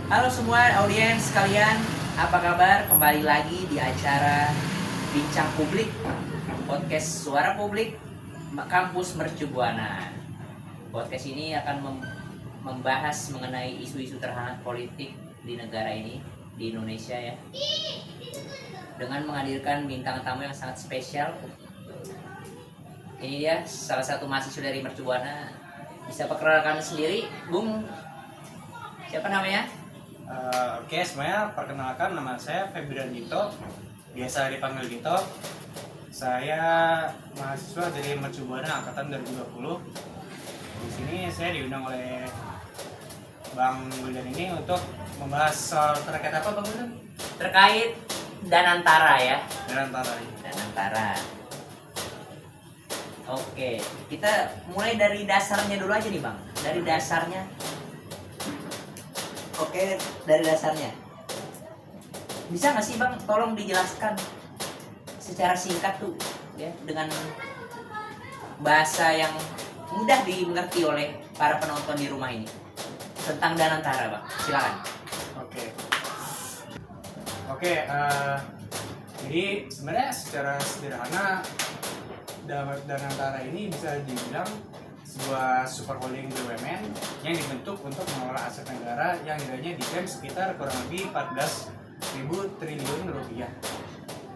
Halo semua audiens sekalian, apa kabar? Kembali lagi di acara Bincang Publik, podcast Suara Publik Kampus Mercu Buana. Podcast ini akan membahas mengenai isu-isu terhangat politik di negara ini, di Indonesia ya. Dengan menghadirkan bintang tamu yang sangat spesial. Ini dia salah satu mahasiswa dari Mercu Buana. Bisa perkenalkan sendiri, Bung? Siapa namanya? Oke, semuanya perkenalkan, nama saya Febrian Dito, biasa dipanggil Dito. Saya mahasiswa dari Mercu Buana angkatan 2020. Di sini saya diundang oleh Bang Wildan ini untuk membahas soal terkait apa, Bang Wildan? Terkait Danantara ya. Danantara. Oke, kita mulai dari dasarnya dulu aja nih Bang. Dari dasarnya. Oke, dari dasarnya. Bisa nggak sih Bang, tolong dijelaskan secara singkat tuh, ya, dengan bahasa yang mudah dimengerti oleh para penonton di rumah ini tentang Danantara, Bang. Silakan. Oke. Jadi sebenarnya secara sederhana Danantara ini bisa dibilang sebuah super holding BUMN yang dibentuk untuk mengelola aset negara yang nilainya diklaim sekitar kurang lebih 14.000 triliun rupiah.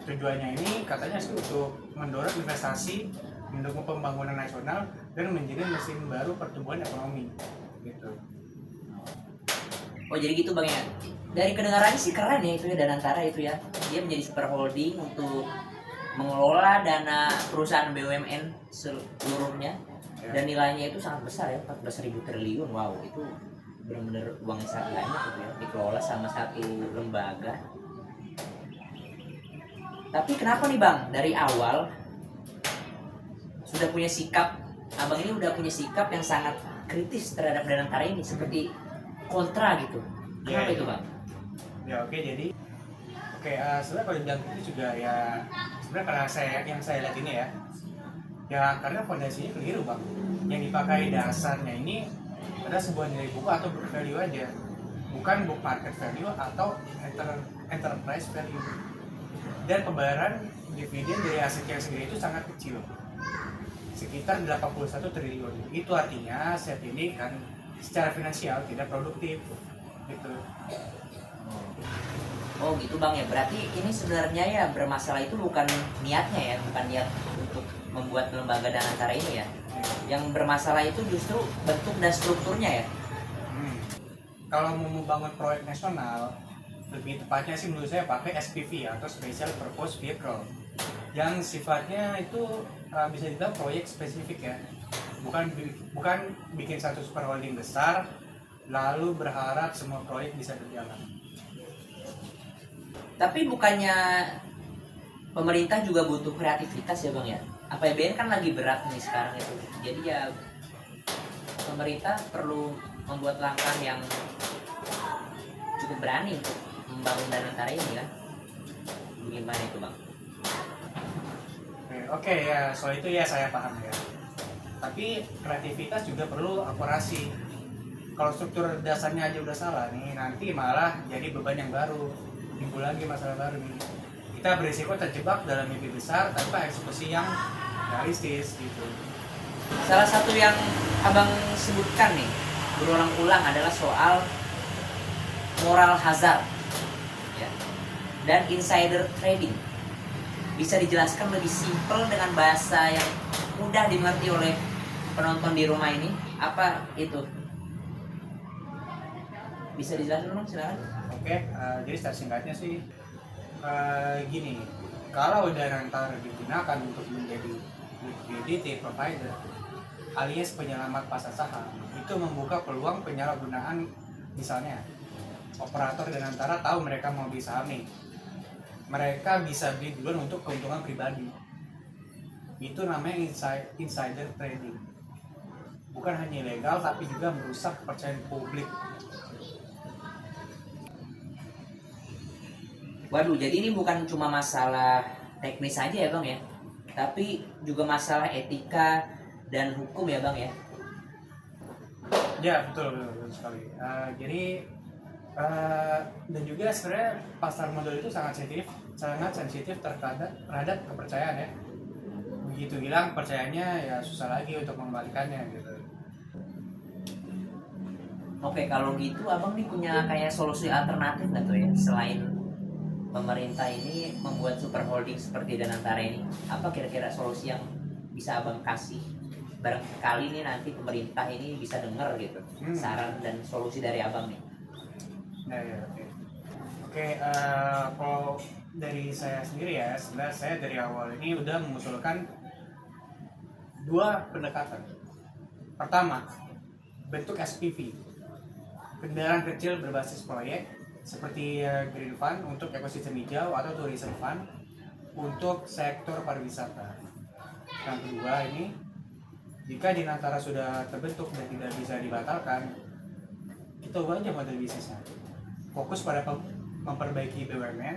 Tujuannya ini katanya sih untuk mendorong investasi, mendukung pembangunan nasional, dan menjadi mesin baru pertumbuhan ekonomi. Gitu. Oh jadi gitu Bang ya. Dari kedengarannya sih keren ya itu ya, Danantara itu ya. Dia menjadi super holding untuk mengelola dana perusahaan BUMN seluruhnya. Dan nilainya itu sangat besar ya, 14.000 triliun. Wow, itu benar-benar uang yang sangat banyak gitu ya, dikelola sama satu lembaga. Tapi kenapa nih Bang, dari awal sudah punya sikap, Abang ini udah punya sikap yang sangat kritis terhadap Danantara ini, seperti kontra gitu. Kenapa itu Bang? Jadi sebenarnya kalau dibilang itu juga ya, sebenarnya karena yang saya lihat ini ya karena fondasinya keliru Bang. Yang dipakai dasarnya ini adalah sebuah nilai buku atau book value aja, bukan book market value atau enterprise value. Dan pembayaran dividen dari aset yang segini itu sangat kecil, sekitar 81 triliun. Itu artinya aset ini kan secara finansial tidak produktif gitu. Oh gitu Bang ya, berarti ini sebenarnya ya bermasalah itu bukan niatnya ya, bukan niat untuk membuat lembaga Danantara ini ya. Yang bermasalah itu justru bentuk dan strukturnya ya. Kalau mau membangun proyek nasional, lebih tepatnya sih menurut saya pakai SPV atau Special Purpose Vehicle, yang sifatnya itu bisa dibilang proyek spesifik ya, bukan bikin satu super holding besar lalu berharap semua proyek bisa berjalan. Tapi bukannya pemerintah juga butuh kreativitas ya Bang ya? APBN kan lagi berat nih sekarang itu. Jadi ya pemerintah perlu membuat langkah yang cukup berani untuk membangun Danantara ini kan. Bagaimana itu Bang? Oke ya, soal itu ya saya paham ya. Tapi kreativitas juga perlu akurasi. Kalau struktur dasarnya aja udah salah nih, nanti malah jadi beban yang baru. Timbul lagi masalah baru nih. Kita berisiko terjebak dalam mimpi besar tanpa eksekusi yang realistis gitu. Salah satu yang Abang sebutkan nih berulang-ulang adalah soal moral hazard ya, dan insider trading. Bisa dijelaskan lebih simpel dengan bahasa yang mudah dimengerti oleh penonton di rumah ini, apa itu? Bisa dijelaskan dong, silakan. Oke, jadi secara singkatnya sih gini, kalau Danantara digunakan untuk menjadi liquidity provider alias penyelamat pasar saham, itu membuka peluang penyalahgunaan. Misalnya operator Danantara tahu mereka mau beli saham nih, mereka bisa beli duluan untuk keuntungan pribadi. Itu namanya insider trading. Bukan hanya ilegal tapi juga merusak kepercayaan publik. Waduh, jadi ini bukan cuma masalah teknis aja ya Bang ya, tapi juga masalah etika dan hukum ya Bang ya. Ya betul sekali. Jadi Dan juga sebenarnya pasar modal itu sangat sensitif terhadap kepercayaan ya. Begitu hilang percayanya ya susah lagi untuk mengembalikannya gitu. Oke, kalau gitu abang nih punya kayak solusi alternatif nggak tuh ya, selain pemerintah ini membuat super holding seperti Danantara ini? Apa kira-kira solusi yang bisa abang kasih? Barangkali nih nanti pemerintah ini bisa dengar gitu saran dan solusi dari abang nih. Ya, oke. Kalau dari saya sendiri ya, sebenarnya saya dari awal ini udah mengusulkan 2 pendekatan. Pertama, bentuk SPV, kendaraan kecil berbasis proyek, seperti Green Fund untuk ekosistem hijau atau Tourism Fund untuk sektor pariwisata. Yang kedua ini, jika Dinantara sudah terbentuk dan tidak bisa dibatalkan, kita ubah aja model bisnisnya. Fokus pada memperbaiki BUMN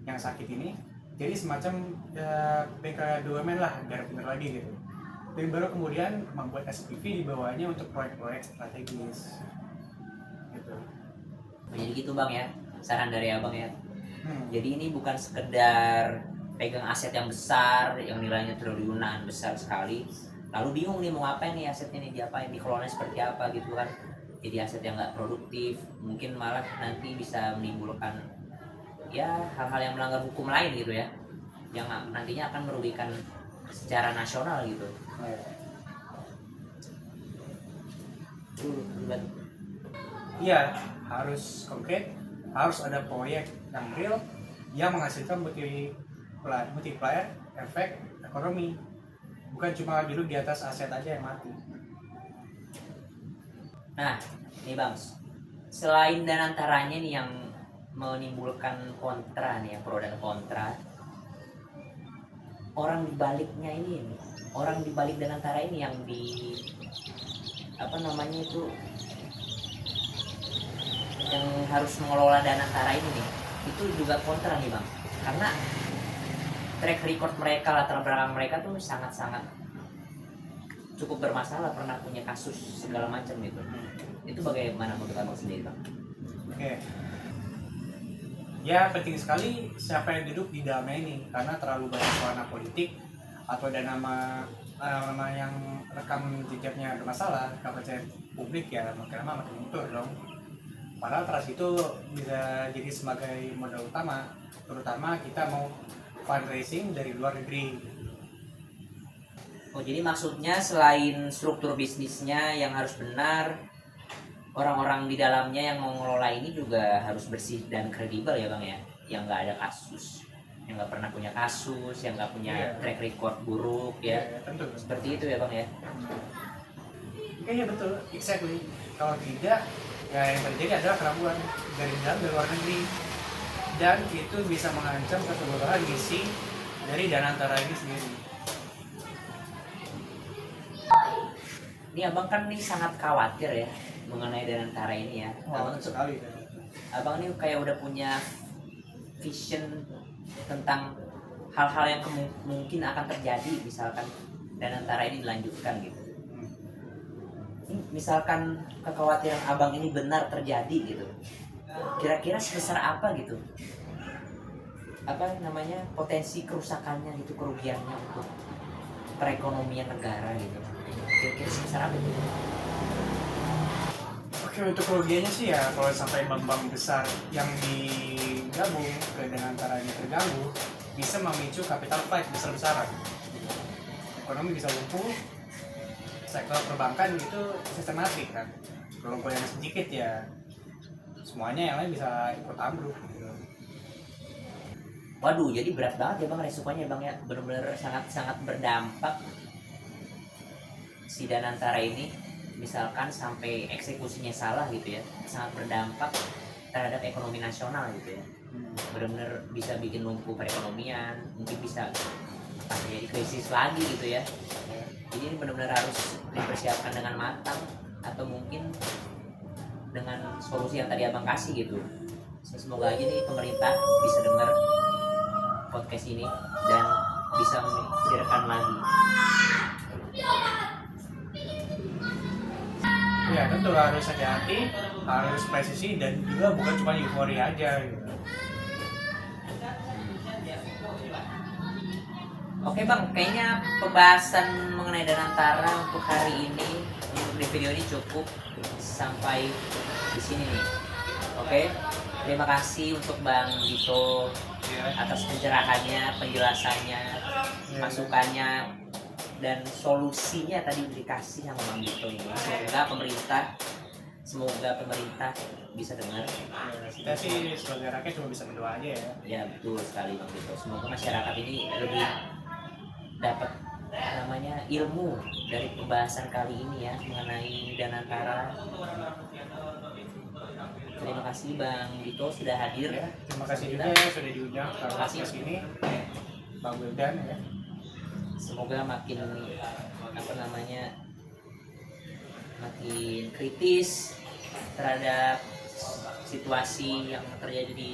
yang sakit ini, jadi semacam PK BUMN lah, biar benar lagi gitu. Dan baru kemudian membuat SPV di bawahnya untuk proyek-proyek strategis gitu. Jadi gitu bang ya, saran dari abang ya. Jadi ini bukan sekedar pegang aset yang besar yang nilainya triliunan, besar sekali, lalu bingung nih mau ngapain nih asetnya nih, diapain, dikelolanya seperti apa gitu kan. Jadi aset yang nggak produktif, mungkin malah nanti bisa menimbulkan ya hal-hal yang melanggar hukum lain gitu ya, yang nantinya akan merugikan secara nasional gitu. Iya, harus konkret, harus ada proyek yang real yang menghasilkan multiplier efek ekonomi, bukan cuma duduk di atas aset aja yang mati. Nah, nih bang, selain Danantaranya nih yang menimbulkan kontra nih, pro dan kontra, orang di baliknya ini nih, orang di balik Danantara ini yang di apa namanya itu, yang harus mengelola Danantara ini nih, itu juga kontra nih bang, karena track record mereka, latar belakang mereka tuh sangat-sangat cukup bermasalah, pernah punya kasus segala macam gitu. Itu bagaimana menurut abang sendiri bang? Oke. Ya penting sekali siapa yang duduk di dalamnya ini, karena terlalu banyak warna politik atau ada nama yang rekam jejaknya bermasalah, kepercayaan publik ya makin lama makin mundur dong. Padahal trust itu bisa jadi sebagai modal utama, terutama kita mau fundraising dari luar negeri. Oh, jadi maksudnya selain struktur bisnisnya yang harus benar, orang-orang di dalamnya yang mau ngelola ini juga harus bersih dan kredibel ya bang ya, yang nggak ada kasus, yang nggak pernah punya kasus, yang nggak punya track record buruk ya. Tentu. Seperti itu ya bang ya. Iya betul, exactly. Kalau tidak, ya yang terjadi adalah keraguan dari dalam dan luar negeri, dan itu bisa mengancam keseluruhan misi dari Danantara ini sendiri. Ini abang kan nih sangat khawatir ya mengenai Danantara ini ya. Sekali. Abang ini kayak udah punya vision tentang hal-hal yang mungkin akan terjadi misalkan Danantara ini dilanjutkan gitu. Misalkan kekhawatiran abang ini benar terjadi gitu, kira-kira sebesar apa gitu, apa namanya, potensi kerusakannya gitu, kerugiannya untuk perekonomian negara gitu, kira-kira sebesar apa gitu? Oke, untuk kerugiannya sih ya kalau sampai bank-bank besar yang digabung ke Danantara ini terganggu, bisa memicu capital flight besar-besaran. Ekonomi bisa lumpuh, sektor perbankan itu sistematik kan. Kalau goyang sedikit ya semuanya yang lain bisa ikut ambruk gitu. Waduh, jadi berat banget ya bang resikonya bang ya, benar-benar sangat-sangat berdampak si Danantara ini, misalkan sampai eksekusinya salah gitu ya, sangat berdampak terhadap ekonomi nasional gitu ya, benar-benar bisa bikin lumpuh perekonomian, mungkin bisa terjadi krisis lagi gitu ya. Jadi ini benar-benar harus dipersiapkan dengan matang, atau mungkin dengan solusi yang tadi abang kasih gitu. Semoga aja nih pemerintah bisa dengar podcast ini dan bisa memikirkan lagi. Ya tentu harus hati-hati, harus presisi dan juga bukan cuma euforia aja gitu. Oke bang, kayaknya pembahasan mengenai Danantara untuk hari ini, untuk di video ini cukup sampai di sini nih. Oke, terima kasih untuk Bang Dito atas pencerahannya, penjelasannya, masukannya, dan solusinya tadi dikasih sama Bang Dito ini. Semoga pemerintah bisa dengar. Ya, kita sih sebagai rakyat cuma bisa berdoa aja ya. Ya betul sekali Bang Dito. Semoga masyarakat ini lebih dapat ilmu dari pembahasan kali ini ya mengenai Danantara. Terima kasih Bang Dito sudah hadir. Ya, terima kasih juga ya sudah diundang ke podcast ini, Bang Wildan ya. Semoga makin makin kritis terhadap situasi yang terjadi di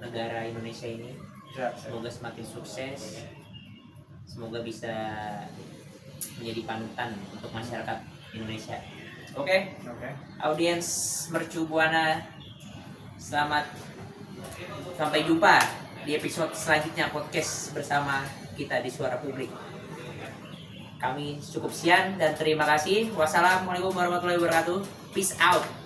negara Indonesia ini. Ya, Semoga semakin sukses. Semoga bisa menjadi panutan untuk masyarakat Indonesia. Oke. Audiens Mercu Buana, selamat sampai jumpa di episode selanjutnya podcast bersama kita di Suara Publik. Kami cukup sekian dan terima kasih. Wassalamualaikum warahmatullahi wabarakatuh. Peace out.